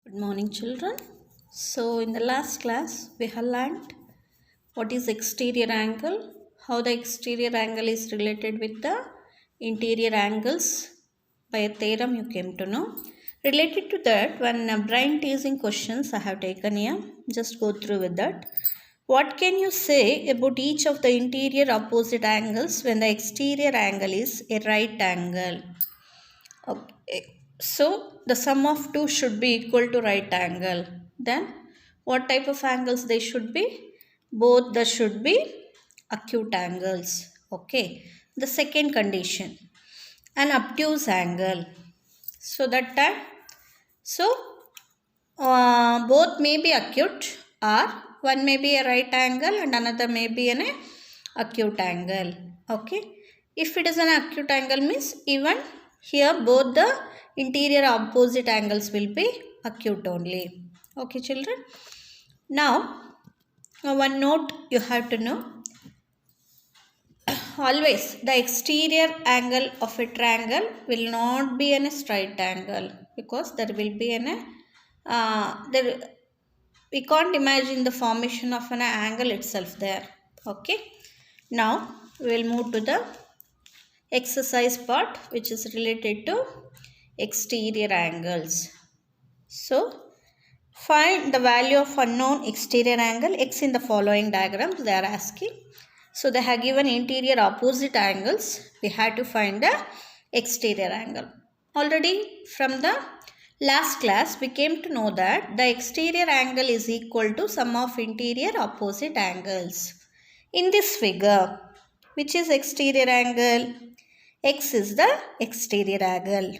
Good morning, children. So, in the last class, we have learned what is exterior angle, how the exterior angle is related with the interior angles. By a theorem, you came to know. Related to that, one brain teasing questions I have taken here. Just go through with that. What can you say about each of the interior opposite angles when the exterior angle is a right angle? Okay. So the sum of two should be equal to right angle. Then what type of angles they should be? Both the should be acute angles. Okay. The second condition, an obtuse angle. So that time, so both may be acute or one may be a right angle and another may be an acute angle. Okay. If it is an acute angle means even here both the interior opposite angles will be acute only. Okay, children. Now one note you have to know. Always the exterior angle of a triangle will not be a straight angle because there will be there we can't imagine the formation of an angle itself there. Okay. Now we will move to the exercise part which is related to exterior angles. So find the value of unknown exterior angle x in the following diagrams they are asking. So they have given interior opposite angles. We have to find the exterior angle. Already from the last class we came to know that the exterior angle is equal to sum of interior opposite angles. In this figure, which is exterior angle? X is the exterior angle.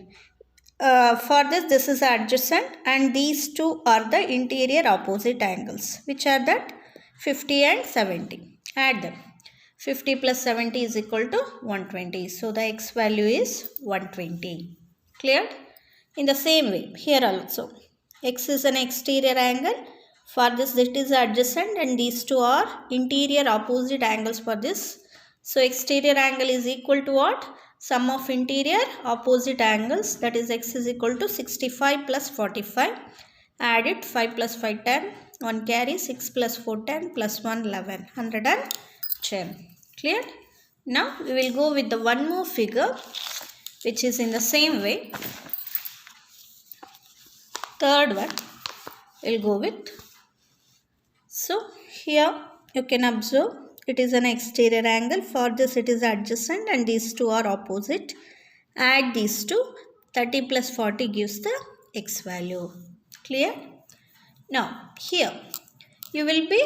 For this is adjacent and these two are the interior opposite angles, which are that 50 and 70. Add them. 50 plus 70 is equal to 120. So the x value is 120. Cleared? In the same way, here also, x is an exterior angle. For this, it is adjacent and these two are interior opposite angles for this. So exterior angle is equal to what? Sum of interior opposite angles, that is x is equal to 65 plus 45. Add it, 5 plus 5 10, 1 carry, 6 plus 4 10 plus 1 11, 110. Clear? Now we will go with the one more figure which is in the same way. Third one we'll go with. So here you can observe it is an exterior angle. For this it is adjacent and these two are opposite. Add these two, 30 plus 40 gives the x value. Clear? Now here you will be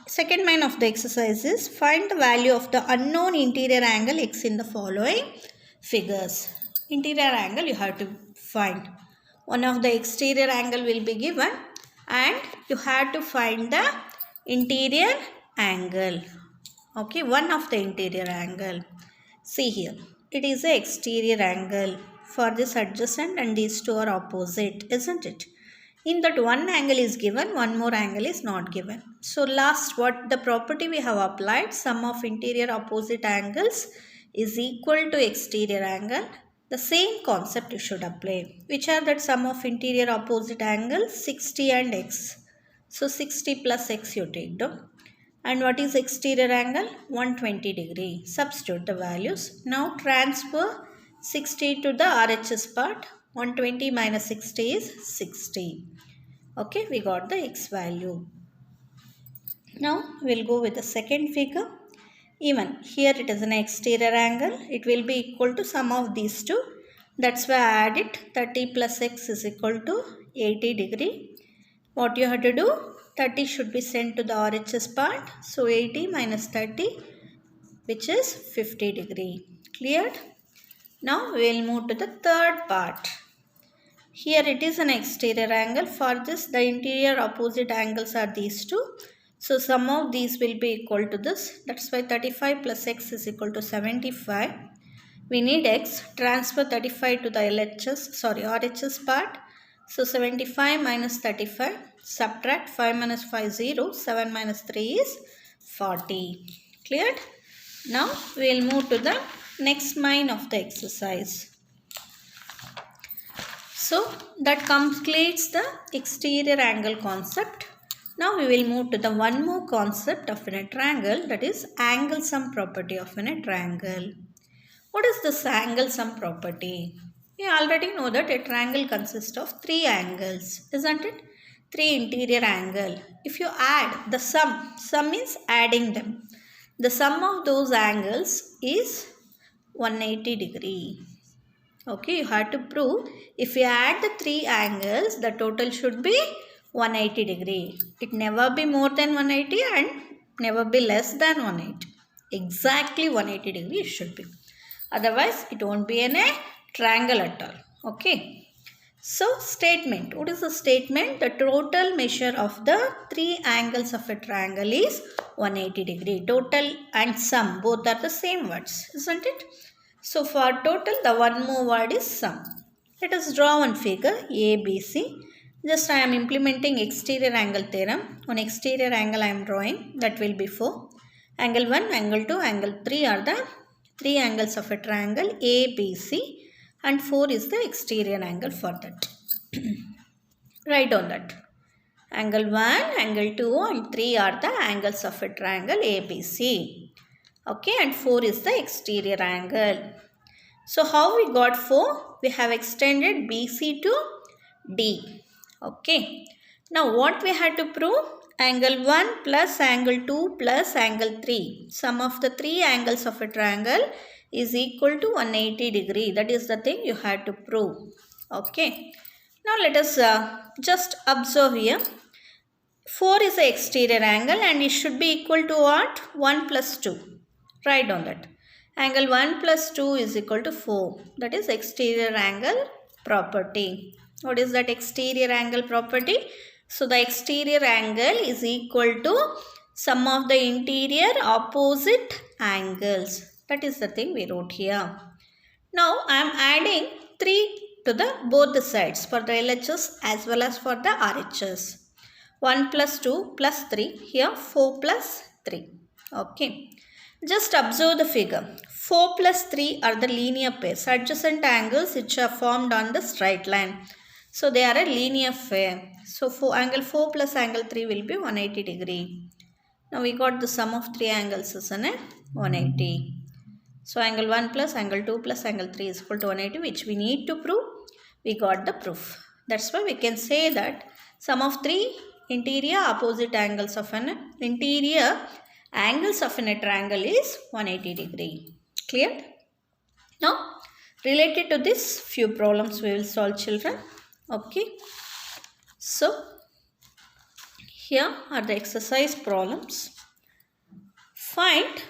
second main of the exercise is find the value of the unknown interior angle x in the following figures. Interior angle you have to find. One of the exterior angle will be given and you have to find the interior angle. Okay, one of the interior angle. See here, it is the exterior angle. For this adjacent and these two are opposite, isn't it? In that one angle is given, one more angle is not given. So last what the property we have applied, sum of interior opposite angles is equal to exterior angle. The same concept you should apply. Which are that sum of interior opposite angles? 60 and x. So 60 plus x you take down. And what is exterior angle? 120 degree. Substitute the values. Now transfer 60 to the RHS part. 120 minus 60 is 60. Okay, we got the x value. Now we'll go with the second figure. Even here it is an exterior angle. It will be equal to sum of these two. That's why I add it. 30 plus x is equal to 80 degree. What you have to do? 30 should be sent to the RHS part. So 80 minus 30 which is 50 degree. Cleared? Now we will move to the third part. Here it is an exterior angle. For this the interior opposite angles are these two. So sum of these will be equal to this. That's why 35 plus x is equal to 75. We need x. Transfer 35 to the RHS part. So 75 minus 35. Subtract 5 minus 5 0. 7 minus 3 is 40. Cleared? Now we will move to the next line of the exercise. So that completes the exterior angle concept. Now we will move to the one more concept of a triangle, that is angle sum property of a triangle. What is this angle sum property? We already know that a triangle consists of three angles, isn't it? Three interior angle. If you add the sum means adding them. The sum of those angles is 180 degree. Okay, you have to prove if you add the three angles, the total should be 180 degree. It never be more than 180 and never be less than 180. Exactly 180 degree it should be. Otherwise, it won't be a triangle at all. Okay. So, statement. What is the statement? The total measure of the three angles of a triangle is 180 degree. Total and sum, both are the same words, isn't it? So, for total, the one more word is sum. Let us draw one figure, ABC. Just I am implementing exterior angle theorem. On exterior angle I am drawing, that will be 4. Angle 1, angle 2, angle 3 are the three angles of a triangle ABC, and 4 is the exterior angle for that. Write on that. Angle 1, angle 2 and 3 are the angles of a triangle ABC. Okay, and 4 is the exterior angle. So how we got 4? We have extended BC to D. Okay. Now what we had to prove? Angle 1 plus angle 2 plus angle 3. Sum of the three angles of a triangle is equal to 180 degree. That is the thing you had to prove. Okay. Now let us just observe here. 4 is the exterior angle and it should be equal to what? 1 plus 2. Write on that. Angle 1 plus 2 is equal to 4. That is exterior angle property. What is that exterior angle property? So the exterior angle is equal to sum of the interior opposite angles. That is the thing we wrote here. Now I am adding 3 to the both the sides for the LHS as well as for the RHS. 1 plus 2 plus 3. Here 4 plus 3. Okay. Just observe the figure. 4 plus 3 are the linear pairs, adjacent angles which are formed on the straight line. So they are a linear pair. So angle 4 plus angle 3 will be 180 degree. Now we got the sum of three angles, isn't it? 180. So angle 1 plus angle 2 plus angle 3 is equal to 180, which we need to prove. We got the proof. That's why we can say that sum of three interior opposite angles of an interior angles of a triangle is 180 degree. Clear? Now, related to this, few problems we will solve, children. Okay. So, here are the exercise problems. Find